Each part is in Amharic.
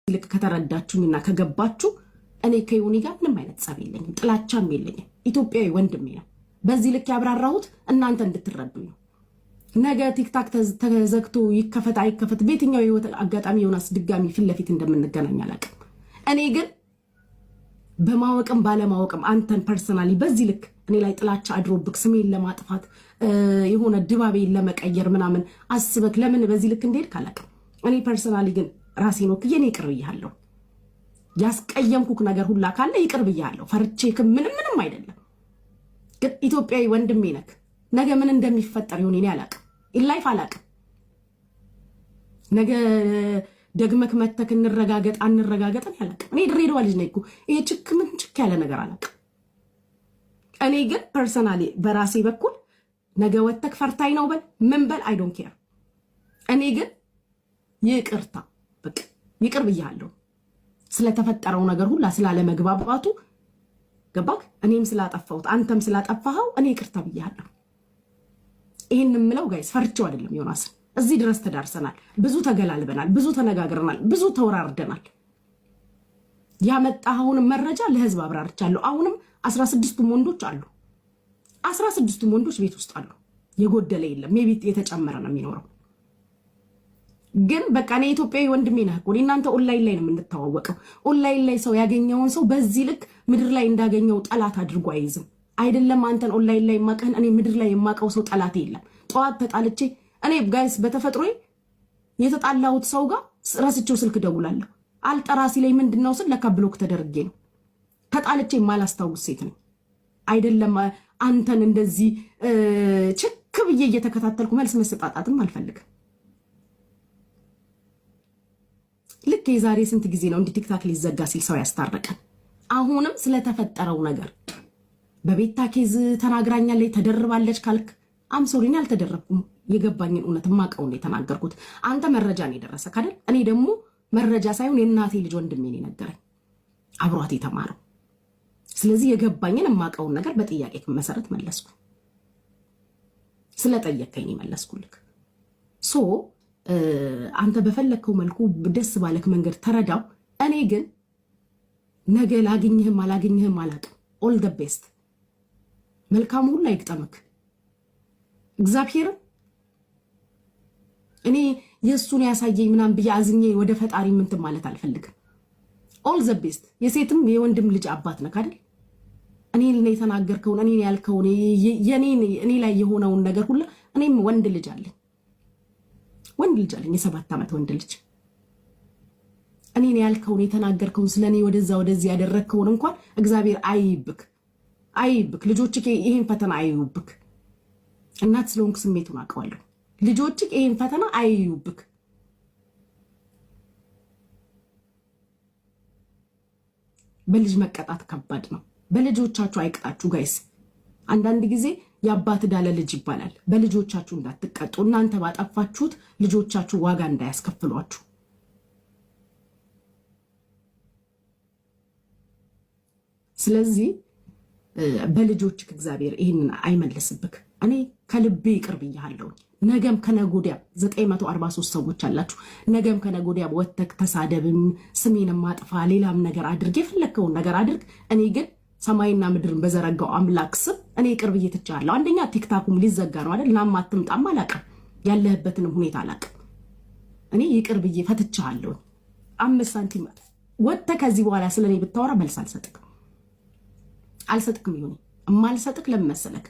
ልክ ከተረዳችሁኝና ከገባችሁ እኔ ከዩኒ ጋር ምንም አይነት ጸብ የለኝም፣ ጥላቻም የለኝም። ኢትዮጵያዊ ወንድሜ ነው። በዚህ ልክ ያብራራሁት እናንተ እንድትረዱኝ ነው። ነገ ቲክታክ ተዘግቶ ይከፈት አይከፈት በየትኛው የህይወት አጋጣሚ ዮናስ ድጋሚ ፊት ለፊት እንደምንገናኝ አላውቅም። እኔ ግን በማወቅም ባለማወቅም አንተን ፐርሰናሊ በዚህ ልክ እኔ ላይ ጥላቻ አድሮብክ ስሜን ለማጥፋት የሆነ ድባቤን ለመቀየር ምናምን አስበክ ለምን በዚህ ልክ እንደሄድክ አላውቅም። እኔ ፐርሰናሊ ግን ራሴን ወክዬ እኔ ይቅር ብያለሁ። ያስቀየምኩክ ነገር ሁላ ካለ ይቅር ብያለሁ። ፈርቼክ ምንም አይደለም። ግን ኢትዮጵያዊ ወንድሜ ነክ። ነገ ምን እንደሚፈጠር ይሁን እኔ አላውቅም። ኢላይፍ አላውቅም። ነገ ደግመክ መተክ እንረጋገጥ አንረጋገጥን አላውቅም። እኔ ድሬዳዋ ልጅ ነኝ እኮ ይሄ ምን ችክ ያለ ነገር አላውቅም። እኔ ግን ፐርሰናሊ በራሴ በኩል ነገ ወተክ ፈርታይ ነው በል ምን በል አይ ዶንት ኬር። እኔ ግን ይቅርታ በቃ ይቅር ብያለሁ። ስለተፈጠረው ነገር ሁላ ስላለ መግባባቱ ገባክ? እኔም ስላጠፋሁት አንተም ስላጠፋኸው እኔ ይቅርታ ብያለሁ። ይሄን ምለው ጋይስ ፈርቼው አይደለም ዮናስ። እዚህ ድረስ ተዳርሰናል። ብዙ ተገላልበናል፣ ብዙ ተነጋግረናል፣ ብዙ ተወራርደናል። ያመጣኸውን መረጃ ለህዝብ አብራርቻለሁ። አሁንም 16ቱም ወንዶች አሉ። 16ቱም ወንዶች ቤት ውስጥ አሉ። የጎደለ የለም። የቤት የተጨመረ ነው የሚኖረው። ግን በቃ እኔ ኢትዮጵያዊ ወንድሜ ነህ እኮ እናንተ ኦንላይን ላይ ነው የምንተዋወቀው። ኦንላይን ላይ ሰው ያገኘውን ሰው በዚህ ልክ ምድር ላይ እንዳገኘው ጠላት አድርጎ አይዝም። አይደለም አንተን ኦንላይን ላይ ማቀህን እኔ ምድር ላይ የማቀው ሰው ጠላት የለም። ጠዋት ተጣልቼ እኔ ጋይስ በተፈጥሮ የተጣላሁት ሰው ጋር ራስቸው ስልክ ደውላለሁ። አልጠራ ሲለኝ ምንድነው ስል ለካ ብሎክ ተደርጌ ነው። ተጣልቼ ማላስታውስ ሴት ነኝ። አይደለም አንተን እንደዚህ ችክ ብዬ እየተከታተልኩ መልስ መሰጣጣትም አልፈልግም። ልክ የዛሬ ስንት ጊዜ ነው እንዲህ ቲክታክ ሊዘጋ ሲል ሰው ያስታረቀን። አሁንም ስለተፈጠረው ነገር በቤታ ኬዝ ተናግራኛለች ተደርባለች ካልክ አምሶሪን አልተደረብኩም። የገባኝን እውነት ማቀውን የተናገርኩት አንተ መረጃን የደረሰ ካደል እኔ ደግሞ መረጃ ሳይሆን የእናቴ ልጅ ወንድሜ ነው ነገረኝ፣ አብሯት የተማረው። ስለዚህ የገባኝን ማቀውን ነገር በጥያቄ መሰረት መለስኩ። ስለጠየቀኝ መለስኩልክ። ሶ አንተ በፈለከው መልኩ ደስ ባለክ መንገድ ተረዳው። እኔ ግን ነገ ላግኝህም አላግኝህም አላቅም። ኦል ደ ቤስት መልካሙ ሁሉ ይግጠምክ እግዚአብሔር። እኔ የሱን ያሳየኝ ምናም ብዬ አዝኜ ወደ ፈጣሪ ምንትን ማለት አልፈልግም። ኦል ዘ ቤስት የሴትም የወንድም ልጅ አባት ነህ አይደል? እኔ የተናገርከውን እኔ ያልከውን እኔ ላይ የሆነውን ነገር ሁሉ እኔም ወንድ ልጅ አለኝ የ7 ዓመት ወንድ ልጅ። እኔ ያልከውን የተናገርከውን ስለኔ ወደዚህ ያደረከውን እንኳን እግዚአብሔር አይብክ ልጆችክ ይሄን ፈተና አይዩብክ። እናት ስለሆንክ ስሜቱን አውቀዋለሁ። ልጆችክ ይሄን ፈተና አይዩብክ። በልጅ መቀጣት ከባድ ነው። በልጆቻችሁ አይቅጣችሁ ጋይስ። አንዳንድ ጊዜ የአባት ዳለ ልጅ ይባላል። በልጆቻችሁ እንዳትቀጡ። እናንተ ባጠፋችሁት ልጆቻችሁ ዋጋ እንዳያስከፍሏችሁ። ስለዚህ በልጆችክ እግዚአብሔር ይሄንን አይመልስብክ። እኔ ከልቤ ይቅር ብያለሁ። ነገም ከነጎዲያ 943 ሰዎች አላችሁ። ነገም ከነጎዲያ ወተክ ተሳደብም ስሜንም ማጥፋ ሌላም ነገር አድርግ፣ የፈለከውን ነገር አድርግ። እኔ ግን ሰማይና ምድርን በዘረጋው አምላክ ስም እኔ ይቅር ብዬ ትቻለሁ። አንደኛ ቲክታኩም ሊዘጋ ነው አይደል? ናም አትምጣም አላቅም፣ ያለህበትንም ሁኔታ አላቅም። እኔ ይቅር ብዬ ፈትቻለሁ። 5 ሳንቲም ወጥተ ከዚህ በኋላ ስለኔ ብታወራ መልስ አልሰጥክም። ይሁን እማልሰጥክ ለምን መሰለክ?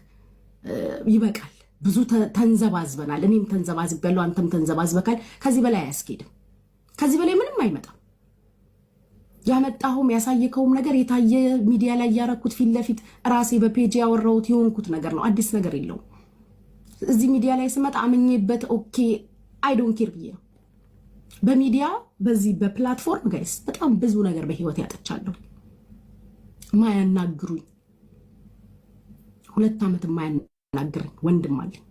ይበቃል። ብዙ ተንዘባዝበናል። እኔም ተንዘባዝበለው፣ አንተም ተንዘባዝበካል። ከዚህ በላይ አያስኬድም። ከዚህ በላይ ምንም አይመጣም። ያመጣሁም ያሳየከውም ነገር የታየ ሚዲያ ላይ ያረኩት ፊት ለፊት ራሴ በፔጅ ያወራሁት የሆንኩት ነገር ነው። አዲስ ነገር የለውም። እዚህ ሚዲያ ላይ ስመጣ አምኜበት ኦኬ አይ ዶንት ኬር ብዬ ነው። በሚዲያ በዚህ በፕላትፎርም ጋይስ በጣም ብዙ ነገር በህይወት ያጥቻለሁ። ማያናግሩኝ 2 ዓመት ማያናግረኝ ወንድም አለኝ።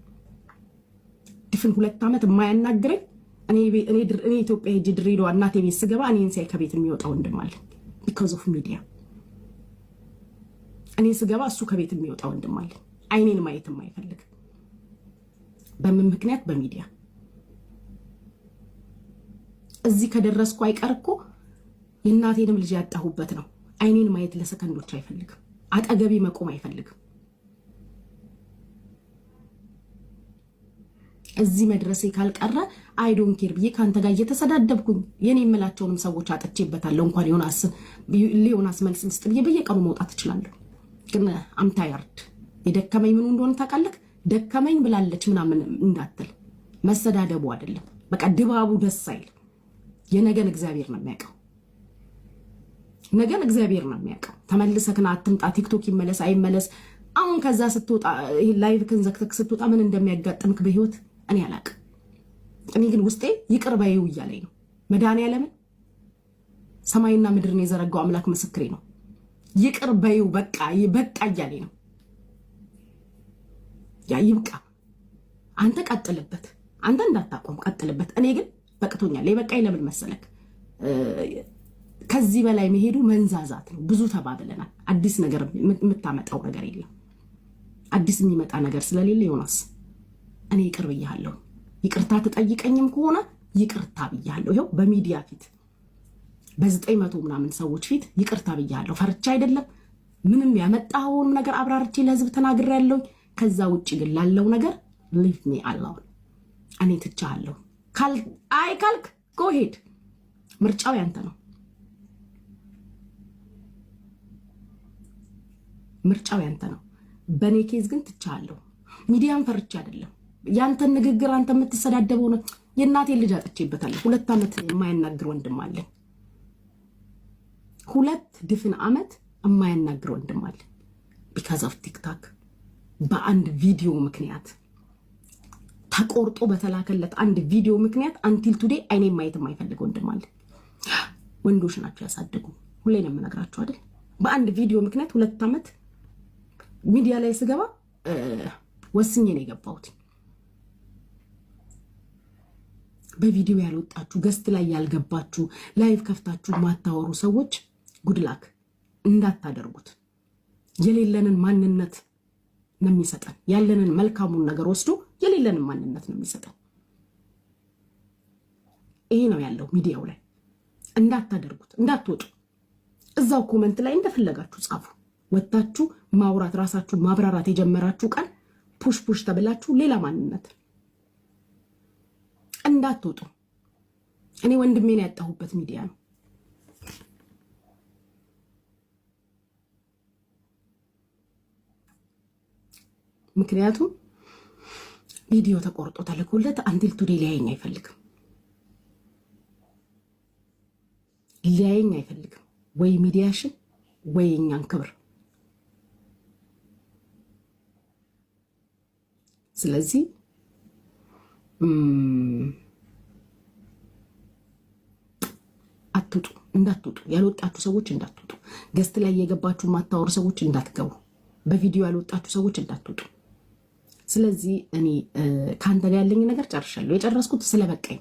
ድፍን 2 ዓመት ማያናግረኝ እኔ ኢትዮጵያ ሄጄ ድሬዳዋ እናቴ ቤት ስገባ እኔን ሳይ ከቤት የሚወጣ ወንድም አለኝ። because of media እኔ ስገባ እሱ ከቤት የሚወጣ ወንድም አለኝ። አይኔን ማየት የማይፈልግ በምን ምክንያት? በሚዲያ። እዚህ ከደረስኩ አይቀርኩ የእናቴንም ልጅ ያጣሁበት ነው። አይኔን ማየት ለሰከንዶች አይፈልግም። አጠገቢ መቆም አይፈልግም። እዚህ መድረሴ ካልቀረ አይ ዶንት ኬር ብዬ ካንተ ጋር እየተሰዳደብኩኝ የኔ የምላቸውንም ሰዎች አጥቼበታለሁ። እንኳን ዮናስ መልስ ልስጥ ብዬ በየቀኑ መውጣት እችላለሁ። ግን አም ታየርድ የደከመኝ ምኑ እንደሆነ ታውቃለህ? ደከመኝ ብላለች ምናምን እንዳትል። መሰዳደቡ አይደለም፣ በቃ ድባቡ ደስ አይል። የነገን እግዚአብሔር ነው የሚያውቀው። ነገን እግዚአብሔር ነው የሚያውቀው። ተመልሰክና አትምጣ፣ ቲክቶክ ይመለስ አይመለስ። አሁን ከዛ ስትወጣ ላይቭ ክንዘክተክ ስትወጣ ምን እንደሚያጋጥምክ በህይወት እኔ አላውቅም። እኔ ግን ውስጤ ይቅር በይው እያለኝ ነው። መድኃኒዓለምን ሰማይና ምድርን የዘረጋው አምላክ ምስክሬ ነው። ይቅር በይው በቃ እያለኝ ነው። ያ ይብቃ። አንተ ቀጥልበት፣ አንተ እንዳታቆም ቀጥልበት። እኔ ግን በቅቶኛል። የበቃኝ ለምን መሰለክ? ከዚህ በላይ መሄዱ መንዛዛት ነው። ብዙ ተባብለናል። አዲስ ነገር የምታመጣው ነገር የለም። አዲስ የሚመጣ ነገር ስለሌለ ዮናስ እኔ ይቅር ብያለሁ። ይቅርታ ትጠይቀኝም ከሆነ ይቅርታ ብያለሁ። ይኸው በሚዲያ ፊት በ900 ምናምን ሰዎች ፊት ይቅርታ ብያለሁ። ፈርቻ አይደለም። ምንም ያመጣውን ነገር አብራርቼ ለህዝብ ተናግሬያለሁ። ከዛ ውጭ ግን ላለው ነገር ሊቭ ሚ አላውን እኔ ትቻለሁ። አይ ካልክ ጎ ሄድ። ምርጫው ያንተ ነው። ምርጫው ያንተ ነው። በኔ ኬዝ ግን ትቻለሁ። ሚዲያን ፈርቻ አይደለም። ያንተን ንግግር አንተ የምትሰዳደበው ነው። የእናቴን ልጅ አጥቼበታለሁ። 2 ዓመት የማያናግር ወንድም አለ። 2 ድፍን ዓመት የማያናግር ወንድም አለ። ቢካዝ ኦፍ ቲክታክ በአንድ ቪዲዮ ምክንያት ተቆርጦ በተላከለት አንድ ቪዲዮ ምክንያት አንቲል ቱዴ አይኔ ማየት የማይፈልግ ወንድም አለ። ወንዶች ናቸው ያሳደጉ። ሁሌ ነው የምነግራችሁ አይደል? በአንድ ቪዲዮ ምክንያት 2 ዓመት ሚዲያ ላይ ስገባ ወስኜ ነው የገባሁት። በቪዲዮ ያልወጣችሁ ገስት ላይ ያልገባችሁ ላይቭ ከፍታችሁ ማታወሩ ሰዎች ጉድላክ እንዳታደርጉት። የሌለንን ማንነት ነው የሚሰጠን። ያለንን መልካሙን ነገር ወስዶ የሌለንን ማንነት ነው የሚሰጠን። ይሄ ነው ያለው ሚዲያው ላይ። እንዳታደርጉት፣ እንዳትወጡ። እዛው ኮመንት ላይ እንደፈለጋችሁ ጻፉ። ወጣችሁ ማውራት ራሳችሁ ማብራራት የጀመራችሁ ቀን ፑሽ ተብላችሁ ሌላ ማንነት እንዳትወጡ። እኔ ወንድሜን ያጣሁበት ሚዲያ ነው። ምክንያቱም ቪዲዮ ተቆርጦ ተልኮለት አንቲል ቱዴ ሊያየኝ አይፈልግም። ሊያየኝ አይፈልግም። ወይ ሚዲያሽን ወይ እኛን ክብር። ስለዚህ አትውጡ፣ እንዳትወጡ። ያልወጣችሁ ሰዎች እንዳትወጡ። ገስት ላይ የገባችሁ ማታወሩ ሰዎች እንዳትገቡ። በቪዲዮ ያልወጣችሁ ሰዎች እንዳትወጡ። ስለዚህ እኔ ካንተ ጋር ያለኝ ነገር ጨርሻለሁ። የጨረስኩት ስለበቃኝ